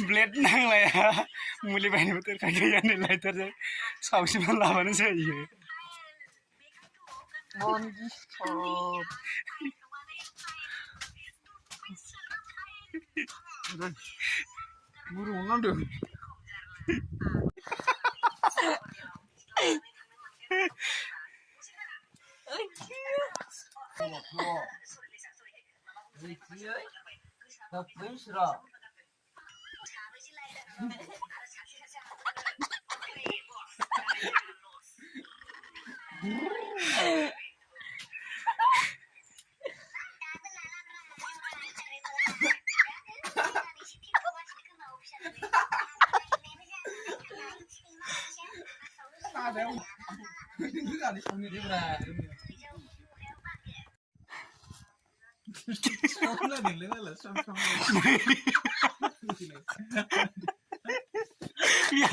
Blade नांलाया मुलि बायनोबो दरखार गैया नालाय थारजों सावसिना लाबानो जायो Burung ngadu. Ada yang ini kali sini dia berani. Soalnya nih lah sama-sama. Ya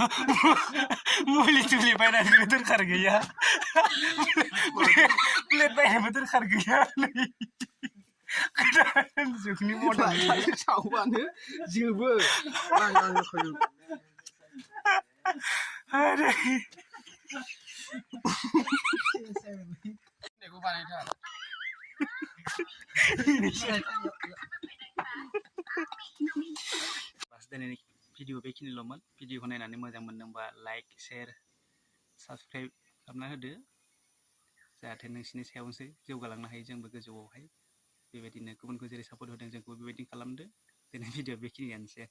मुलि तुलि बायनानैबो दरखार गैया प्लेट बायनोबो दरखार गैया गोदान जुगनि मडेल सावबानो जोबो लांदां खयो आरे नेगु बानायथार बास दिनैनि भिडिअ बेखिनिल'मोन भिडिअखौ नायनानै मोजां मोनदोंबा लाइक शेयार साबस्क्राइब खालामना होदो जाहाथे नोंसिनि सायावसो जौगालांनो हायो जोंबो गोजौआवहाय बेबायदिनो गुबुनखौ जेरै सापर्ट होदों जोंखौ बेबायदिनो खालामदो दिनै भिडिअ बेखिनियानोसै